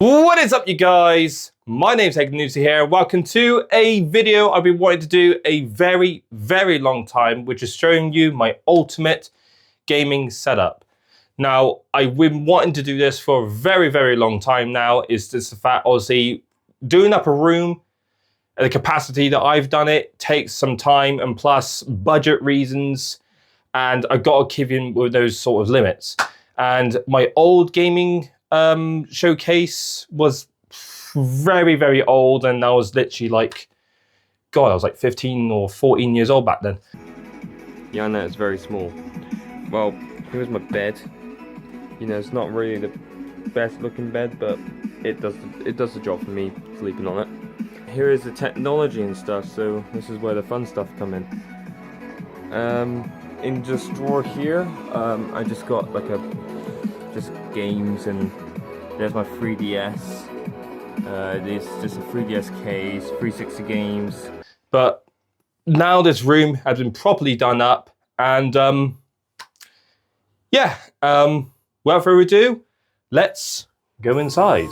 What is up, you guys? My name's Hegnusi here. Welcome to a video I've been wanting to do a very long time, which is showing you my ultimate gaming setup. Now, I've been wanting to do this for a very long time now. Is just the fact, obviously, doing up a room at the capacity that I've done it takes some time, and plus budget reasons, and I've got to keep in with those sort of limits. And my old gaming showcase was very old, and I was literally like, God, I was like 15 or 14 years old back then. Yeah, I know, it's very small. Well, here's my bed. You know, it's not really the best looking bed, but it does the job for me sleeping on it. Here is the technology and stuff, so this is where the fun stuff come in. In this drawer here, I just got like just games, and there's my 3DS. This is just a 3DS case, 360 games. But now this room has been properly done up, and without further ado, let's go inside.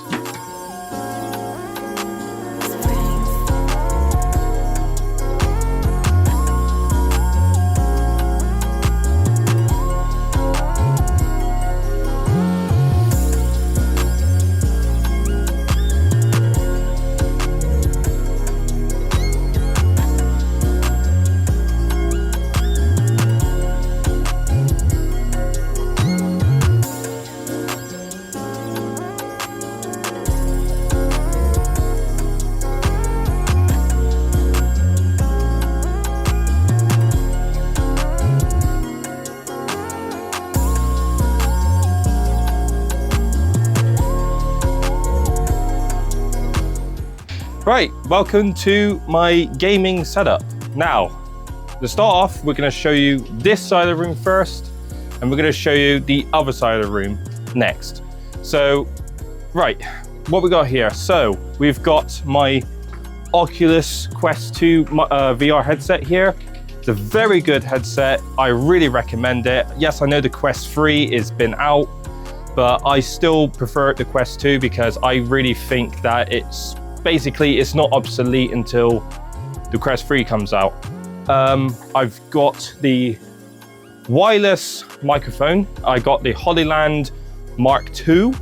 Right, welcome to my gaming setup. Now, to start off, we're gonna show you this side of the room first, and we're gonna show you the other side of the room next. So, right, what we got here? So, we've got my Oculus Quest 2 VR headset here. It's a very good headset. I really recommend it. Yes, I know the Quest 3 has been out, but I still prefer the Quest 2 because I really think that it's not obsolete until the Quest 3 comes out. I've got the wireless microphone. I got the Hollyland Mark II.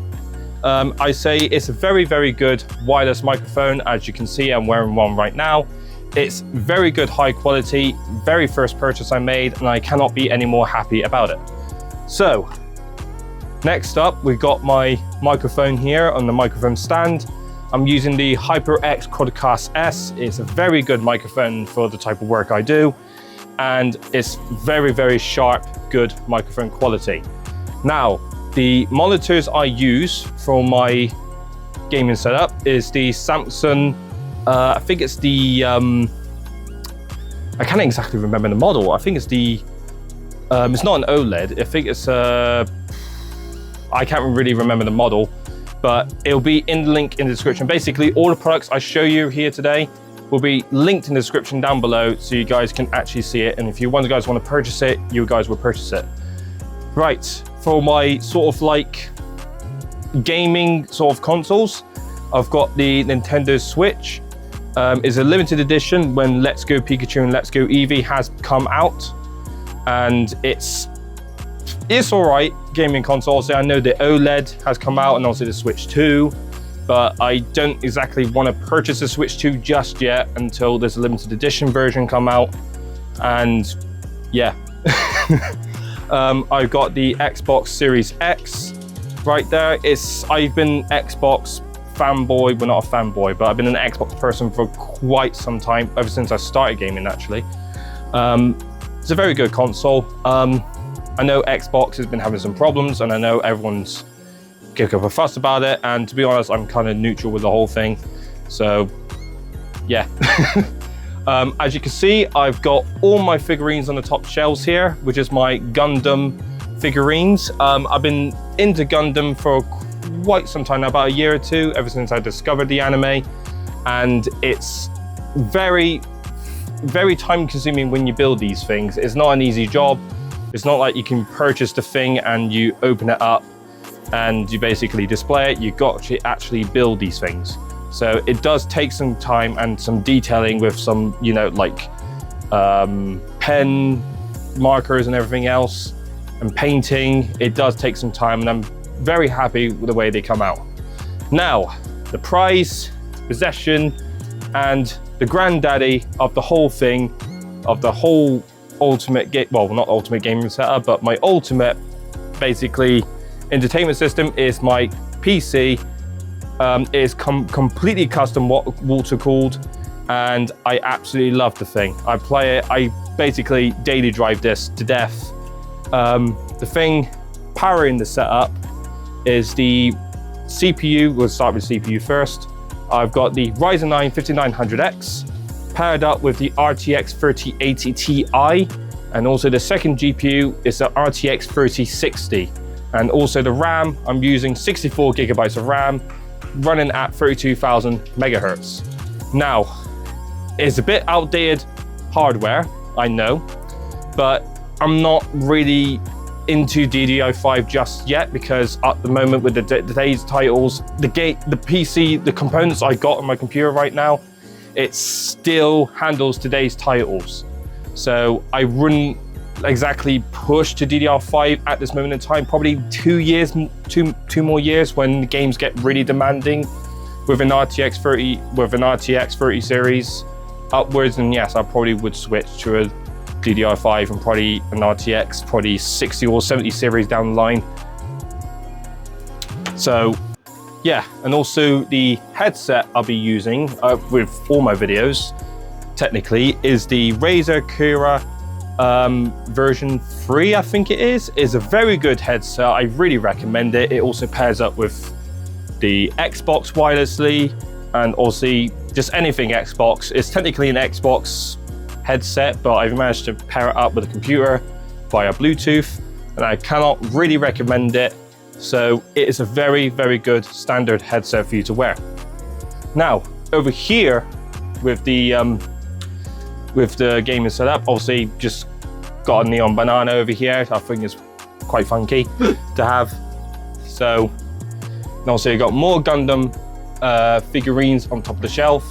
I say it's a very good wireless microphone. As you can see, I'm wearing one right now. It's very good, high quality, very first purchase I made, and I cannot be any more happy about it. So, next up, we've got my microphone here on the microphone stand. I'm using the HyperX Quadcast S. It's a very good microphone for the type of work I do, and it's very sharp, good microphone quality. Now, the monitors I use for my gaming setup is the Samsung, I think it's the, I can't exactly remember the model. I think it's the, it's not an OLED. I think it's, I can't really remember the model, but it'll be in the link in the description. Basically, all the products I show you here today will be linked in the description down below, so you guys can actually see it. And if you guys want to purchase it, you guys will purchase it. Right, for my sort of like gaming sort of consoles, I've got the Nintendo Switch. It's a limited edition when Let's Go Pikachu and Let's Go Eevee has come out, and it's all right gaming console. So I know the OLED has come out, and also the Switch 2, but I don't exactly want to purchase the Switch 2 just yet until there's a limited edition version come out. And yeah, I've got the Xbox Series X right there. I've been Xbox fanboy, well, not a fanboy, but I've been an Xbox person for quite some time, ever since I started gaming actually. It's a very good console. I know Xbox has been having some problems, and I know everyone's kicking up a fuss about it, and to be honest, I'm kind of neutral with the whole thing. So, yeah. As you can see, I've got all my figurines on the top shelves here, which is my Gundam figurines. I've been into Gundam for quite some time now, about a year or two, ever since I discovered the anime, and it's very time consuming when you build these things. It's not an easy job. It's not like you can purchase the thing and you open it up and you basically display it. You got to actually build these things. So it does take some time and some detailing with some, you know, like pen markers and everything else, and painting. It does take some time, and I'm very happy with the way they come out. Now, the prize, possession, and the granddaddy of the whole thing, of the whole ultimate game, well, not ultimate gaming setup, but my ultimate, basically, entertainment system is my PC. Is completely custom water cooled, and I absolutely love the thing. I play it, I basically daily drive this to death. The thing powering the setup is the CPU. We'll start with CPU first. I've got the Ryzen 9 5900X paired up with the RTX 3080 Ti, and also the second GPU is the RTX 3060. And also the RAM, I'm using 64 gigabytes of RAM, running at 32,000 megahertz. Now, it's a bit outdated hardware, I know, but I'm not really into DDR5 just yet, because at the moment with today's titles, the PC, the components I got on my computer right now, it still handles today's titles. So I wouldn't exactly push to DDR5 at this moment in time. Probably 2 years, two more years, when the games get really demanding with an RTX 30 series upwards. And yes, I probably would switch to a DDR5 and probably an RTX, probably 60 or 70 series down the line. So yeah, and also the headset I'll be using with all my videos, technically, is the Razer Kura version 3, I think it is a very good headset. I really recommend it. It also pairs up with the Xbox wirelessly, and also just anything Xbox. It's technically an Xbox headset, but I've managed to pair it up with a computer via Bluetooth, and I cannot really recommend it. So it is a very, very good standard headset for you to wear. Now, over here with the gaming setup, obviously just got a neon banana over here. I think it's quite funky to have. So, and also you got more Gundam figurines on top of the shelf.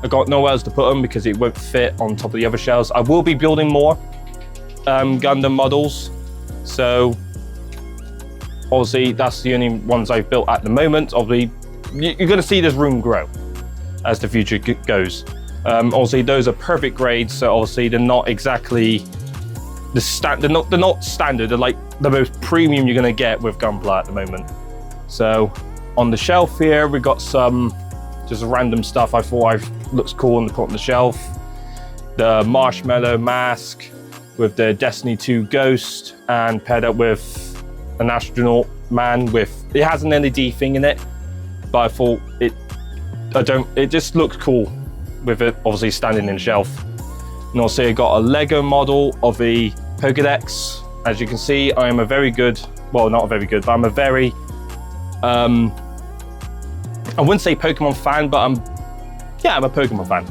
I got nowhere else to put them because it won't fit on top of the other shelves. I will be building more Gundam models. So obviously that's the only ones I've built at the moment. Obviously, you're gonna see this room grow as the future goes. Obviously those are perfect grades, so obviously they're not exactly they're not standard. They're like the most premium you're gonna get with Gunpla at the moment. So on the shelf here, we got some just random stuff I thought looks cool and put on the shelf. The marshmallow mask with the Destiny 2 Ghost, and paired up with an astronaut man with, it has an LED thing in it, but I thought it just looks cool with it obviously standing in the shelf. And also I got a Lego model of a Pokédex. As you can see, I am a very good, well, not very good, but I'm a very, I wouldn't say Pokemon fan, but I'm a Pokemon fan.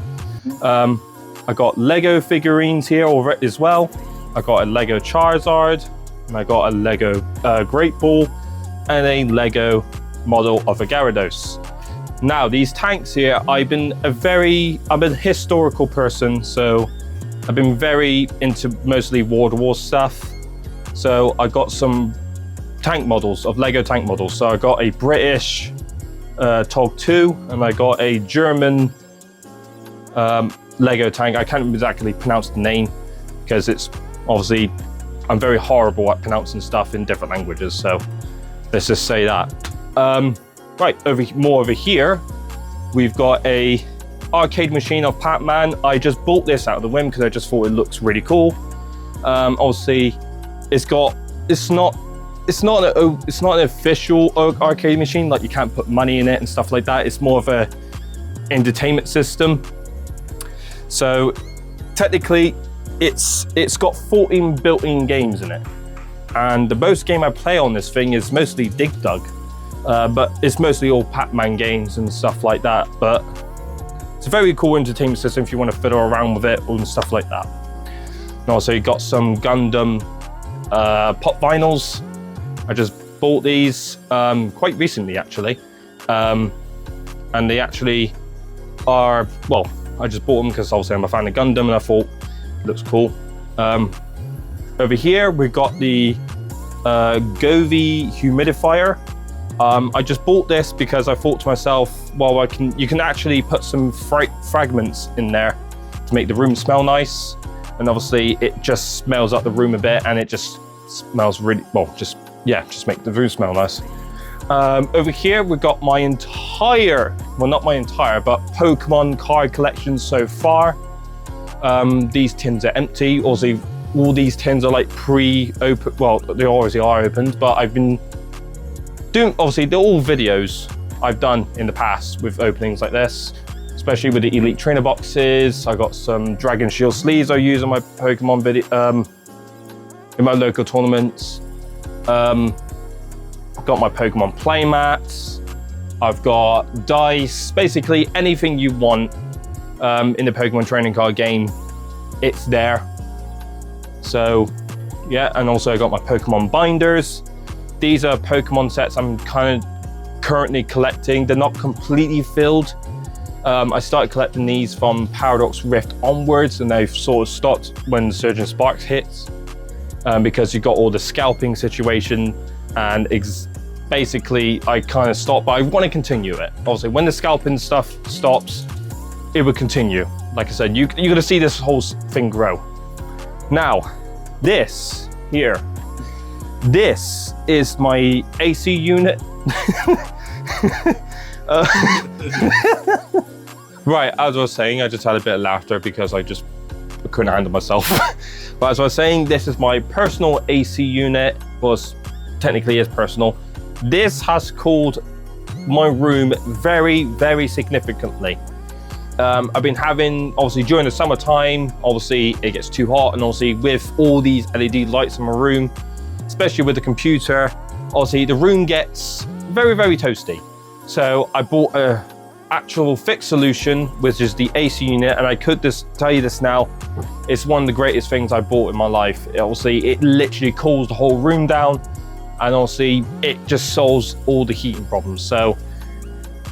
I got Lego figurines here as well. I got a Lego Charizard, and I got a Lego Great Ball, and a Lego model of a Gyarados. Now, these tanks here, I'm a historical person, so I've been very into mostly World War stuff. So I got some tank models, of Lego tank models. So I got a British TOG 2, and I got a German Lego tank. I can't exactly pronounce the name because it's obviously, I'm very horrible at pronouncing stuff in different languages, so let's just say that. Right, over here, we've got a arcade machine of Pac-Man. I just bought this out of the whim because I just thought it looks really cool. Obviously, it's not an official arcade machine, like you can't put money in it and stuff like that. It's more of a entertainment system. So technically, it's got 14 built-in games in it, and the most game I play on this thing is mostly Dig Dug, but it's mostly all Pac-Man games and stuff like that. But it's a very cool entertainment system if you want to fiddle around with it and stuff like that. And also you got some Gundam pop vinyls. I just bought these quite recently actually. And they actually are, well, I just bought them because obviously I'm a fan of Gundam and I thought it looks cool. Over here we've got the Govee humidifier. I just bought this because I thought to myself, well, you can actually put some fragments in there to make the room smell nice. And obviously it just smells up the room a bit and it just smells really, well, just make the room smell nice. Over here we've got my entire, well, not my entire, but Pokemon card collection so far. These tins are empty. Also, all these tins are like pre-open, well, they obviously are opened, but I've been doing, obviously, they're all videos I've done in the past with openings like this, especially with the Elite Trainer boxes. I got some Dragon Shield sleeves I use in my Pokemon video, in my local tournaments. I've got my Pokemon playmats. I've got dice, basically anything you want in the Pokemon trading card game, it's there. So yeah, and also I got my Pokemon binders. These are Pokemon sets I'm kind of currently collecting. They're not completely filled. I started collecting these from Paradox Rift onwards, and they've sort of stopped when Surgeon Sparks hits, because you got all the scalping situation, and basically I kind of stopped, but I want to continue it. Obviously, when the scalping stuff stops, it will continue. Like I said, you're going to see this whole thing grow. Now, this here, this is my AC unit. Right, as I was saying, I just had a bit of laughter because I couldn't handle myself. But as I was saying, this is my personal AC unit. Well, technically is personal. This has cooled my room very, very significantly. I've been having, obviously during the summertime, obviously it gets too hot, and obviously with all these LED lights in my room, especially with the computer, obviously the room gets very, very toasty. So I bought a actual fixed solution, which is the AC unit, and I could just tell you this now, it's one of the greatest things I bought in my life. Obviously it literally cools the whole room down, and obviously it just solves all the heating problems. So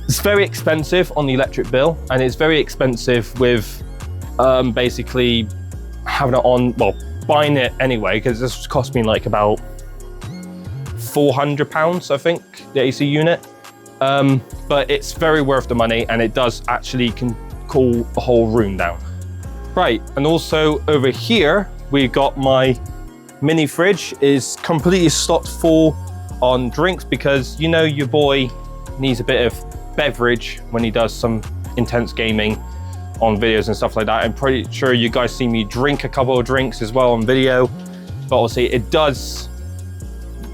it's very expensive on the electric bill, and it's very expensive with basically having it on, well, buying it anyway, because this cost me like about £400, I think, the AC unit. But it's very worth the money, and it does actually can cool the whole room down. Right, and also over here, we've got my mini fridge is completely stocked full on drinks, because you know your boy needs a bit of beverage when he does some intense gaming on videos and stuff like that. I'm pretty sure you guys see me drink a couple of drinks as well on video, but obviously it does,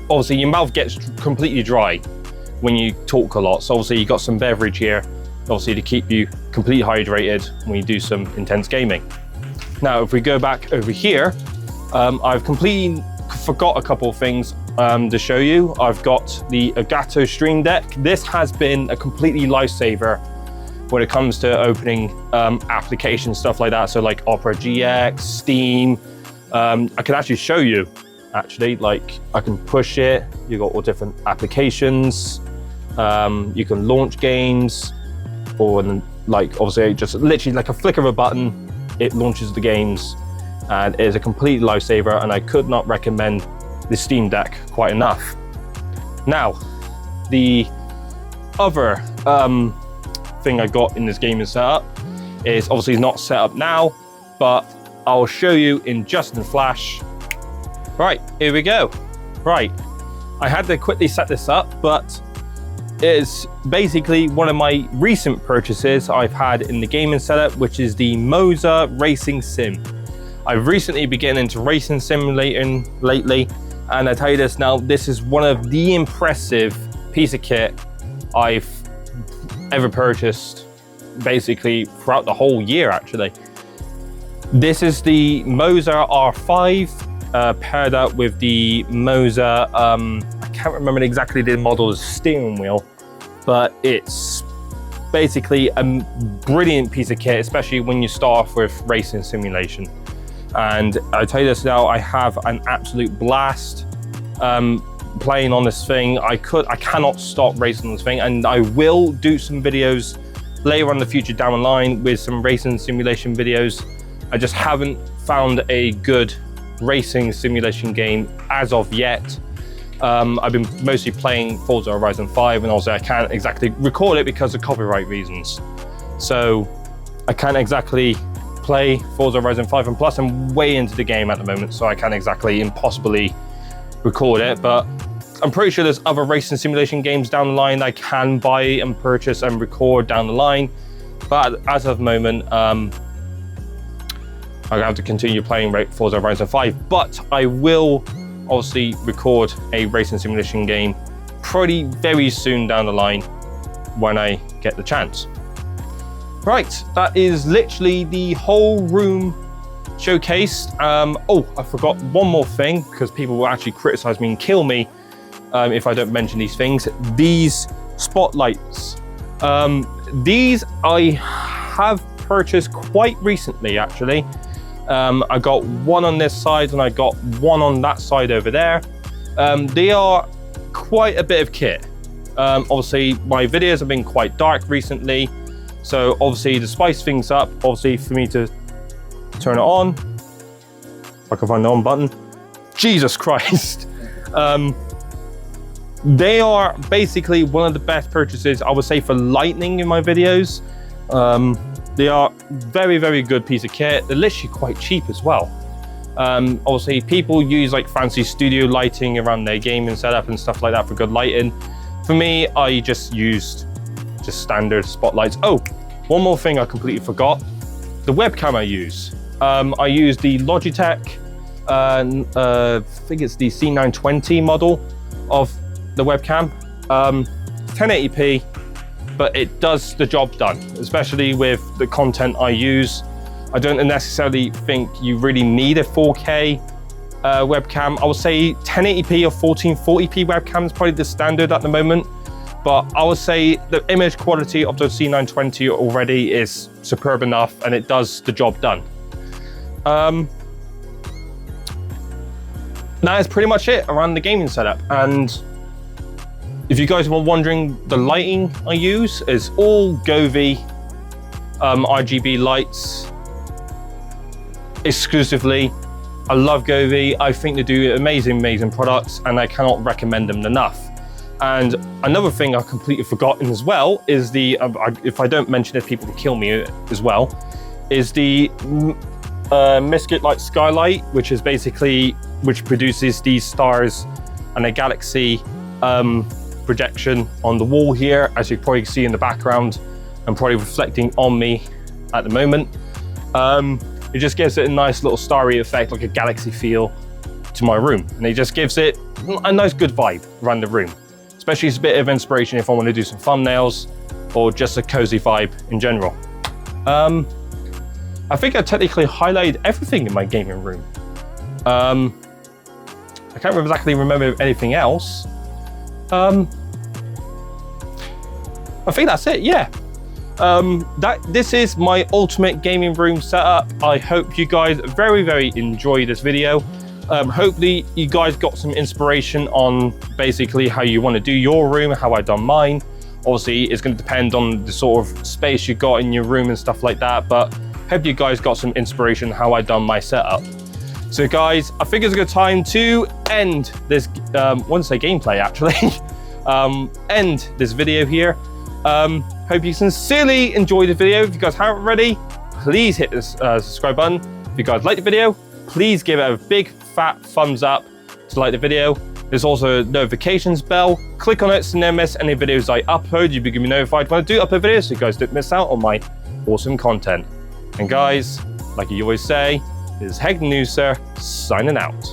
obviously your mouth gets completely dry when you talk a lot, so obviously you got some beverage here, obviously to keep you completely hydrated when you do some intense gaming. Now if we go back over here, I've completely forgot a couple of things to show you. I've got the Elgato Stream Deck. This has been a completely lifesaver when it comes to opening applications, stuff like that. So like Opera GX, Steam. I can actually show you, actually, like I can push it. You got all different applications. You can launch games, or like obviously just literally like a flick of a button, it launches the games, and it is a complete lifesaver, and I could not recommend the Steam Deck quite enough. Now, the other thing I got in this gaming setup is obviously not set up now, but I'll show you in just a flash. Right, here we go. Right, I had to quickly set this up, but it is basically one of my recent purchases I've had in the gaming setup, which is the Moza Racing Sim. I've recently begun into racing simulating lately, and I tell you this now, this is one of the impressive piece of kit I've ever purchased, basically throughout the whole year actually. This is the Moza R5 paired up with the Moza, I can't remember exactly the model's steering wheel, but it's basically a brilliant piece of kit, especially when you start off with racing simulation. And I tell you this now, I have an absolute blast playing on this thing. I cannot stop racing on this thing, and I will do some videos later on in the future down the line with some racing simulation videos. I just haven't found a good racing simulation game as of yet. I've been mostly playing Forza Horizon 5, and also I can't exactly record it because of copyright reasons. So I can't exactly play Forza Horizon 5, and plus I'm way into the game at the moment, so I can't exactly impossibly record it. But I'm pretty sure there's other racing simulation games down the line that I can buy and purchase and record down the line. But as of the moment, I have to continue playing Forza Horizon 5, but I will obviously record a racing simulation game pretty very soon down the line when I get the chance. Right, that is literally the whole room showcased. Oh, I forgot one more thing, because people will actually criticize me and kill me if I don't mention these things. These spotlights. These I have purchased quite recently, actually. I got one on this side and I got one on that side over there. They are quite a bit of kit. Obviously, my videos have been quite dark recently, so obviously to spice things up, obviously for me to turn it on, if I can find the on button. Jesus Christ. They are basically one of the best purchases, I would say, for lighting in my videos. They are very, very good piece of kit. They're literally quite cheap as well. Obviously, people use like fancy studio lighting around their gaming setup and stuff like that for good lighting. For me, I just used standard spotlights. Oh, one more thing I completely forgot. The webcam I use. I use the Logitech, I think it's the C920 model of the webcam. 1080p. But it does the job done, especially with the content I use. I don't necessarily think you really need a 4K webcam. I would say 1080p or 1440p webcam is probably the standard at the moment. But I would say the image quality of the C920 already is superb enough, and it does the job done. That is pretty much it around the gaming setup. And if you guys were wondering, the lighting I use is all Govee RGB lights exclusively. I love Govee. I think they do amazing products, and I cannot recommend them enough. And another thing I've completely forgotten as well is the, if I don't mention it, people will kill me as well, is the Misket Light Skylight, which produces these stars and a galaxy projection on the wall here, as you probably see in the background and probably reflecting on me at the moment. It just gives it a nice little starry effect, like a galaxy feel to my room, and it just gives it a nice good vibe around the room, especially as a bit of inspiration if I want to do some thumbnails or just a cozy vibe in general. I think I technically highlighted everything in my gaming room. I can't exactly remember anything else. I think that's it, yeah. This is my ultimate gaming room setup. I hope you guys very enjoy this video. Hopefully you guys got some inspiration on basically how you want to do your room, how I done mine. Obviously it's going to depend on the sort of space you got in your room and stuff like that, but hope you guys got some inspiration how I done my setup. So guys, I think it's a good time to end this, wouldn't say gameplay actually, end this video here. Hope you sincerely enjoyed the video. If you guys haven't already, please hit this subscribe button. If you guys liked the video, please give it a big fat thumbs up to like the video. There's also a notifications bell. Click on it so you never miss any videos I upload. You'll be notified when I do upload videos so you guys don't miss out on my awesome content. And guys, like you always say, this is Hegden News Sir, signing out.